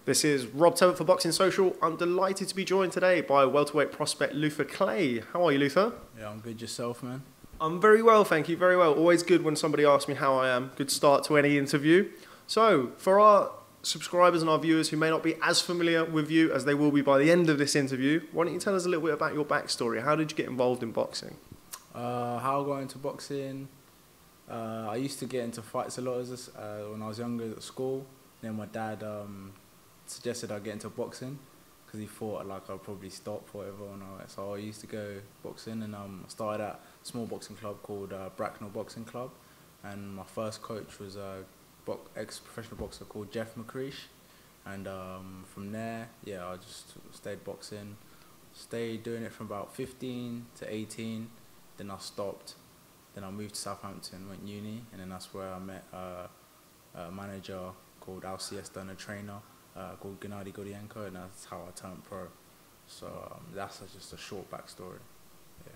This is Rob Tebbutt for Boxing Social. I'm delighted to be joined today by welterweight prospect Luther Clay. How are you, Luther? Yeah, I'm good. Yourself, man? I'm very well, thank you, very well. Always good when somebody asks me how I am. Good start to any interview. So, for our subscribers and our viewers who may not be as familiar with you as they will be by the end of this interview, why don't you tell us a little bit about your backstory? How did you get involved in boxing? How I got into boxing? I used to get into fights a lot when I was younger at school. Then my dad suggested I get into boxing because he thought like I'd probably stop or whatever. So I used to go boxing, and I started at a small boxing club called Bracknell Boxing Club, and my first coach was a ex-professional boxer called Jeff McCreesh. And from there, yeah, I just stayed boxing, stayed doing it from about 15 to 18. Then I stopped. Then I moved to Southampton, went uni, and then that's where I met a manager called Siesta and a trainer called Gennady Gordienko, and that's how I turned pro. So that's just a short backstory. Yeah.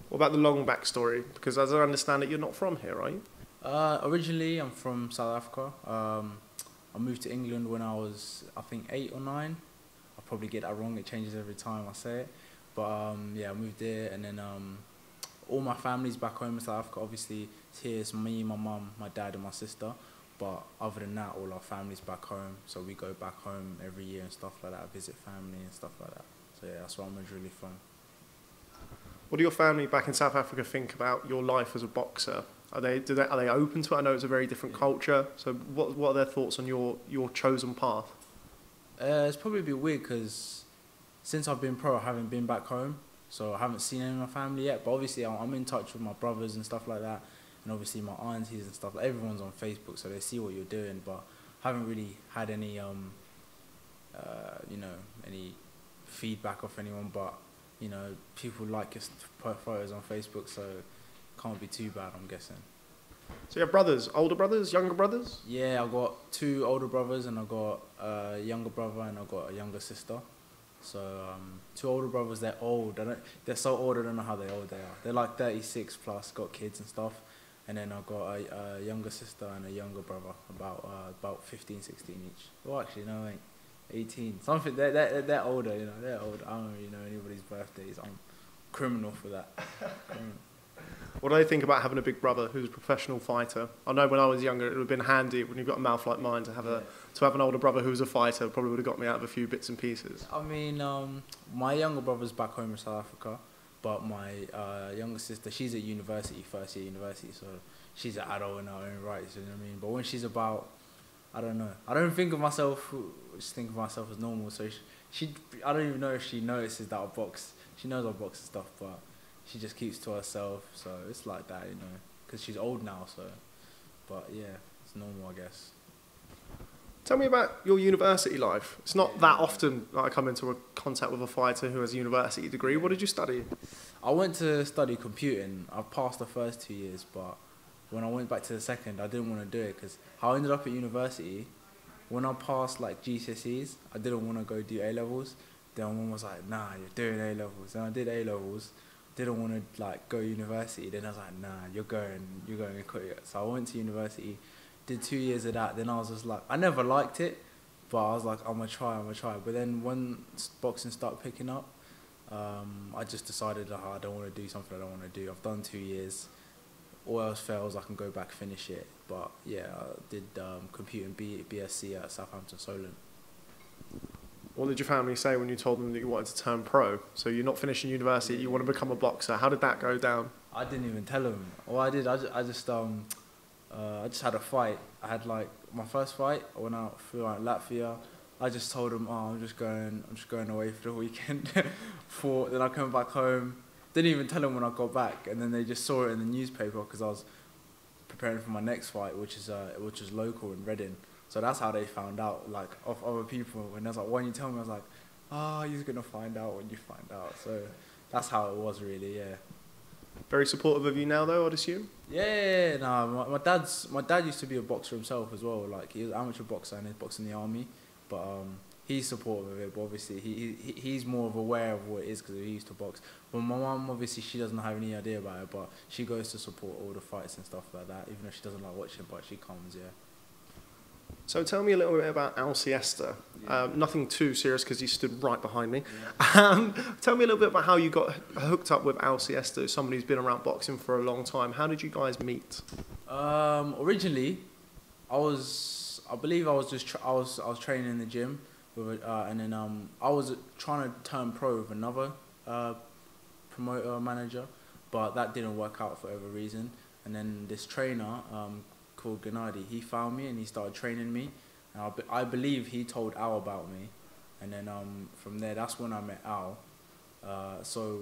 What about the long backstory? Because as I understand it, you're not from here, are you? Originally, I'm from South Africa. I moved to England when I was, I think, 8 or 9. I'll probably get that wrong. It changes every time I say it. But yeah, I moved there, and then all my family's back home in South Africa. Obviously, it's here. It's me, my mum, my dad, and my sister. But other than that, all our family's back home. So we go back home every year and stuff like that, visit family and stuff like that. So yeah, that's where I'm originally from. What do your family back in South Africa think about your life as a boxer? Are they open to it? I know it's a very different culture. So what are their thoughts on your chosen path? It's probably a bit weird because since I've been pro, I haven't been back home. So I haven't seen any of my family yet. But obviously, I'm in touch with my brothers and stuff like that. And obviously my aunties and stuff. Everyone's on Facebook, so they see what you're doing. But I haven't really had any, any feedback off anyone. But people like your photos on Facebook, so it can't be too bad, I'm guessing. So you have brothers, older brothers, younger brothers? Yeah, I've got 2 older brothers, and I've got a younger brother, and I've got a younger sister. So 2 older brothers, they're old. They're so old, I don't know how old they are. They're like 36 plus, got kids and stuff. And then I've got a younger sister and a younger brother, about 15, 16 each. Well, actually, no, wait, 18. Something. They're older, They're old. I don't really know anybody's birthdays. I'm criminal for that. What do they think about having a big brother who's a professional fighter? I know when I was younger, it would have been handy when you've got a mouth like mine to have an older brother who's a fighter. Probably would have got me out of a few bits and pieces. I mean, my younger brother's back home in South Africa. But my younger sister, she's at university, first year university, so she's an adult in her own right, you know what I mean? But when she's about, I don't know, I don't think of myself, just think of myself as normal, so I don't even know if she notices that I box. She knows I box and stuff, but she just keeps to herself, so it's like that, because she's old now, so, but yeah, it's normal, I guess. Tell me about your university life. It's not that often that I come into a contact with a fighter who has a university degree. What did you study? I went to study computing. I passed the first 2 years, but when I went back to the second, I didn't want to do it because how I ended up at university, when I passed like GCSEs, I didn't want to go do A-levels. Then my mum was like, nah, you're doing A-levels. Then I did A-levels, didn't want to like go university. Then I was like, nah, you're going and quit it. So I went to university, did 2 years of that. Then I was just like, I never liked it, but I was like, I'm gonna try. But then when boxing started picking up, I just decided I don't want to do something I don't want to do. I've done 2 years. All else fails, I can go back, finish it. But yeah, I did computing BSc at Southampton Solent. What did your family say when you told them that you wanted to turn pro? So you're not finishing university, you want to become a boxer. How did that go down? I didn't even tell them. All I did, I just had a fight. I had like my first fight. I went out through like Latvia. I just told them, oh, I'm just going away for the weekend. Then I came back home. Didn't even tell them when I got back, and then they just saw it in the newspaper because I was preparing for my next fight, which is local in Reading. So that's how they found out, like, of other people. And I was like, why didn't you tell me? I was like, oh, you're gonna find out when you find out. So that's how it was, really. Yeah. Very supportive of you now, though, I'd assume. Yeah. No, my dad used to be a boxer himself as well. Like, he was an amateur boxer and he boxed in the army, but he's supportive of it, but obviously he's more of aware of what it is because he used to box. But my mum, obviously, she doesn't have any idea about it, but she goes to support all the fights and stuff like that, even though she doesn't like watching, but she comes, yeah. So tell me a little bit about Al Siesta. Nothing too serious because he stood right behind me. Yeah. Tell me a little bit about how you got hooked up with Al Siesta, somebody who's been around boxing for a long time. How did you guys meet? Originally, I believe I was I was training in the gym, with, and then I was trying to turn pro with another promoter manager, but that didn't work out for whatever reason. And then this trainer called Gennady, he found me and he started training me. And I believe he told Al about me. And then from there, that's when I met Al. So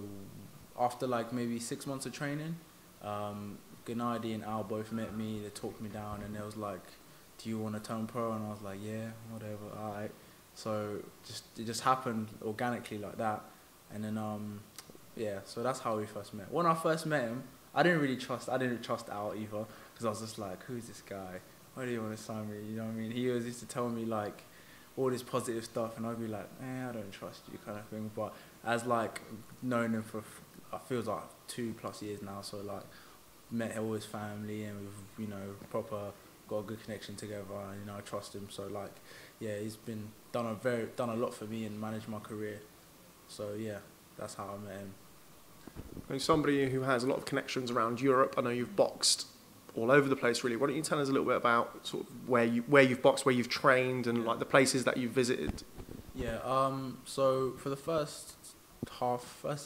after like maybe 6 months of training, Gennady and Al both met me. They talked me down and they was like, do you want to turn pro? And I was like, yeah, whatever, all right. So it just happened organically like that. And then, yeah, so that's how we first met. When I first met him, I didn't trust Al either, because I was just like, who's this guy? Why do you want to sign me? You know what I mean? He always used to tell me like all this positive stuff, and I'd be like, I don't trust you, kind of thing. But as like known him for, I feel like 2+ years now, so like met all his family, and we've, you know, proper got a good connection together, and you know, I trust him. So like, yeah, he's been done a lot for me and managed my career. So yeah, that's how I met him. And somebody who has a lot of connections around Europe, I know you've boxed all over the place really. Why don't you tell us a little bit about sort of where you've boxed, where you've trained, and like the places that you've visited? Yeah, so for the first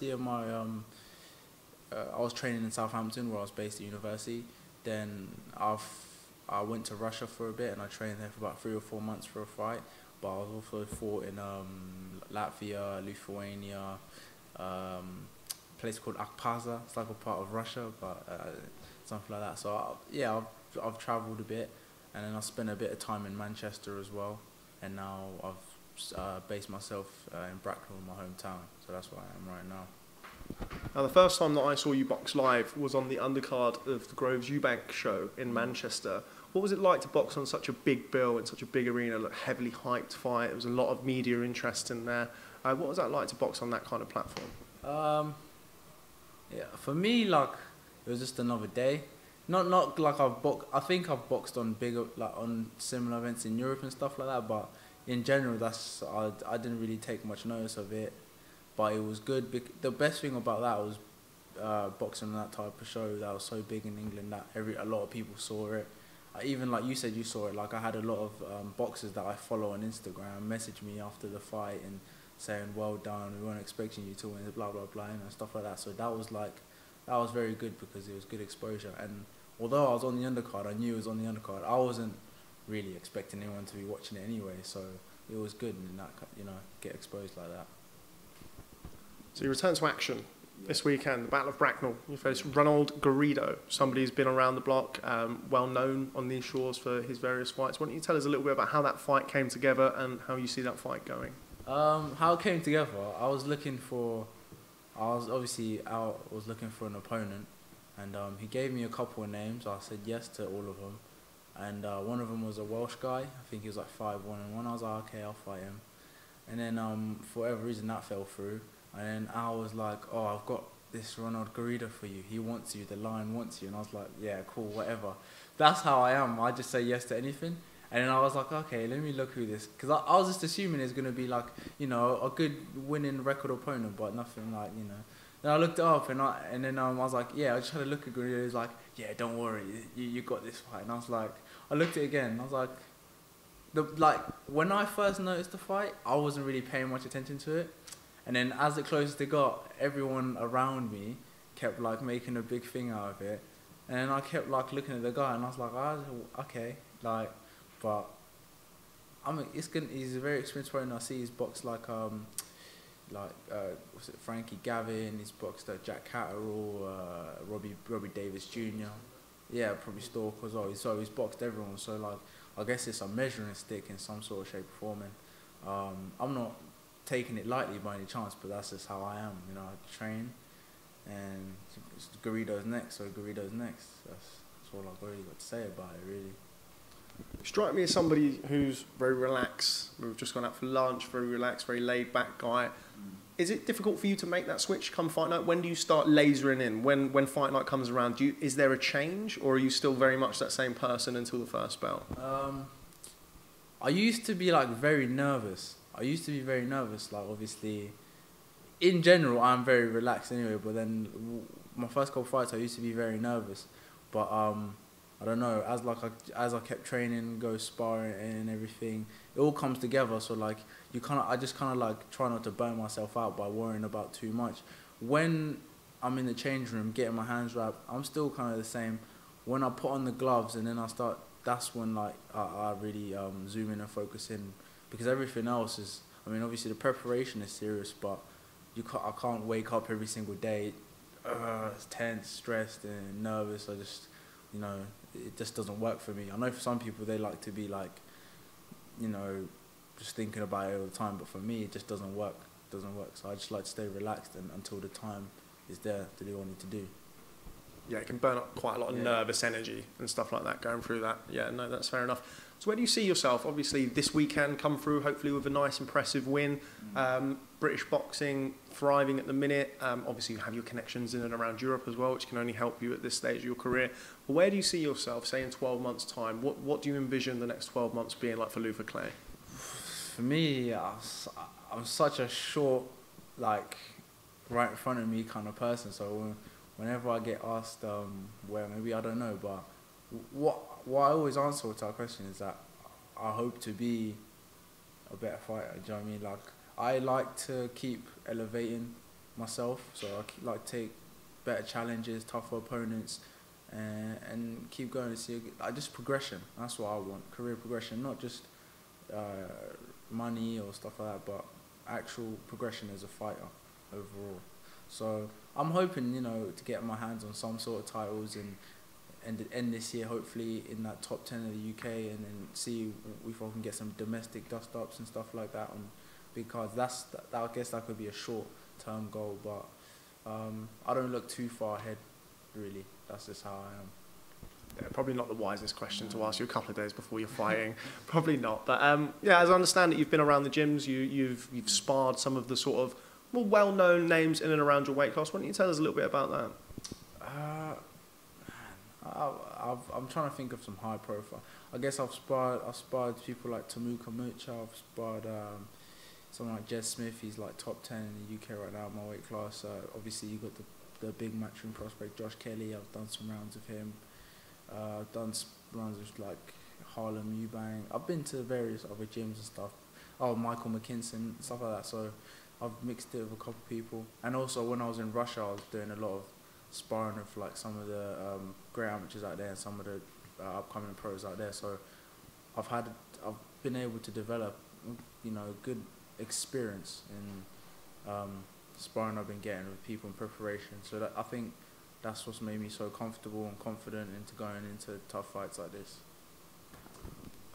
year of my, I was training in Southampton where I was based at university. Then I went to Russia for a bit and I trained there for about 3 or 4 months for a fight. But I was also fought in Latvia, Lithuania, a place called Akpaza. It's like a part of Russia, but something like that. So yeah, I've travelled a bit, and then I spent a bit of time in Manchester as well. And now I've based myself in Bracknell, my hometown. So that's where I am right now. Now, the first time that I saw you box live was on the undercard of the Groves Eubank show in Manchester. What was it like to box on such a big bill in such a big arena, like heavily hyped fight? There was a lot of media interest in there. What was that like to box on that kind of platform? Yeah, for me, like, it was just another day. Not like I think I've boxed on bigger, like on similar events in Europe and stuff like that. But in general, I didn't really take much notice of it. But it was good. The best thing about that was boxing on that type of show that was so big in England that a lot of people saw it. Even like you said, you saw it. Like I had a lot of boxers that I follow on Instagram message me after the fight and saying, "Well done. We weren't expecting you to win." Blah blah blah, and stuff like that. So that was very good because it was good exposure. And although I was on the undercard, I knew it was on the undercard. I wasn't really expecting anyone to be watching it anyway. So it was good, and that, you know, get exposed like that. So you return to action this weekend, the Battle of Bracknell. You face Renald Garrido, somebody who's been around the block, well known on these shores for his various fights. Why don't you tell us a little bit about how that fight came together and how you see that fight going? How it came together, I was looking for an opponent, and he gave me a couple of names. I said yes to all of them, and one of them was a Welsh guy. I think he was like 5'1", and I was like, okay, I'll fight him. And then for whatever reason that fell through. And then Al was like, oh, I've got this Renald Garrido for you. He wants you. The Lion wants you. And I was like, yeah, cool, whatever. That's how I am. I just say yes to anything. And then I was like, okay, let me look who this... Because I was just assuming it's going to be like, you know, a good winning record opponent, but nothing like, you know. Then I looked it up and then I was like, yeah, I just had a look at Garrido. He was like, yeah, don't worry, you got this fight. And I was like, I looked at it again. And I was like, when I first noticed the fight, I wasn't really paying much attention to it. And then as it closest it got, everyone around me kept like making a big thing out of it. And then I kept like looking at the guy and I was like, oh, okay, like, but he's a very experienced fighter. I see he's boxed like what's it, Frankie Gavin, he's boxed Jack Catterall, Robbie Davis Jr. Yeah, probably Stork as well. So he's boxed everyone. So like, I guess it's a measuring stick in some sort of shape or form. And I'm not taking it lightly by any chance, but that's just how I am. You know, I train, and Garrido's next, so Garrido's next. That's all I've really got to say about it, really. You strike me as somebody who's very relaxed. We've just gone out for lunch, very relaxed, very laid back guy. Is it difficult for you to make that switch come fight night? When do you start lasering in? When fight night comes around, is there a change, or are you still very much that same person until the first bell? I used to be like very nervous. Like obviously, in general, I'm very relaxed anyway. But then my first couple fights, I used to be very nervous. But I don't know. As I kept training, go sparring and everything, it all comes together. So like I just kind of like try not to burn myself out by worrying about too much. When I'm in the change room getting my hands wrapped, I'm still kind of the same. When I put on the gloves and then I start, that's when like I really zoom in and focus in, because everything else is, I mean, obviously the preparation is serious, but I can't wake up every single day tense, stressed and nervous. It just doesn't work for me. I know for some people they like to be like, just thinking about it all the time, but for me it just doesn't work. So I just like to stay relaxed until the time is there to do what I need to do. Yeah, it can burn up quite a lot of nervous energy and stuff like that going through that. Yeah, no, that's fair enough. So where do you see yourself? Obviously, this weekend come through, hopefully with a nice, impressive win. British boxing thriving at the minute. Obviously, you have your connections in and around Europe as well, which can only help you at this stage of your career. But where do you see yourself, say, in 12 months' time? What do you envision the next 12 months being like for Luther Clay? For me, I'm such a short, like, right in front of me kind of person. So whenever I get asked where, maybe I don't know, but what I always answer to our question is that I hope to be a better fighter. Do you know what I mean? Like, I like to keep elevating myself, so I like to take better challenges, tougher opponents, and keep going to see just progression. That's what I want, career progression, not just money or stuff like that, but actual progression as a fighter overall. So I'm hoping, to get my hands on some sort of titles and end this year hopefully in that top 10 of the UK, and then see if I can get some domestic dust-ups and stuff like that on big cards. I guess that could be a short-term goal, but I don't look too far ahead, really. That's just how I am. Yeah, probably not the wisest question to ask you a couple of days before you're fighting. Probably not. But as I understand it, you've been around the gyms, you've sparred some of the sort of more well-known names in and around your weight class. Why don't you tell us a little bit about that? I'm trying to think of some high profile. I guess I've sparred people like Tamuka Mucha. I've sparred someone like Jez Smith. He's like top 10 in the UK right now in my weight class. Obviously you got the big matchroom prospect Josh Kelly. I've done some rounds with him. I've done rounds with like Harlem Eubank. I've been to various other gyms and stuff. Michael McKinson, stuff like that. So I've mixed it with a couple of people. And also when I was in Russia, I was doing a lot of sparring with like some of the great amateurs out there and some of the upcoming pros out there. So I've been able to develop, good experience in sparring I've been getting with people in preparation. So I think that's what's made me so comfortable and confident into going into tough fights like this.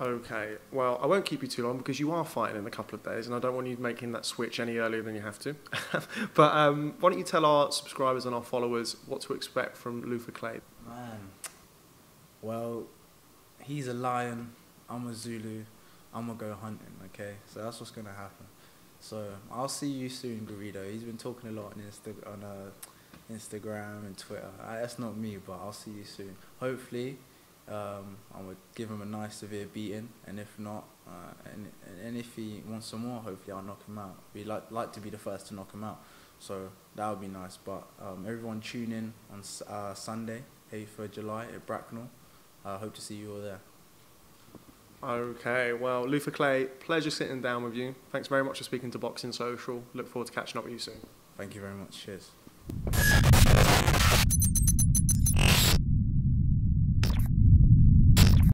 Okay, well, I won't keep you too long because you are fighting in a couple of days and I don't want you making that switch any earlier than you have to. But why don't you tell our subscribers and our followers what to expect from Luther Clay? Man, well, he's a lion, I'm a Zulu, I'm going to go hunting, okay? So that's what's going to happen. So I'll see you soon, Garrido. He's been talking a lot on Instagram and Twitter. That's not me, but I'll see you soon. Hopefully, I would give him a nice severe beating, and if not, and if he wants some more, hopefully I'll knock him out. We'd like to be the first to knock him out, so that would be nice. But everyone tune in on Sunday, 8th of July at Bracknell. I hope to see you all there. Okay, well, Luther Clay, pleasure sitting down with you. Thanks very much for speaking to Boxing Social. Look forward to catching up with you soon. Thank you very much. Cheers.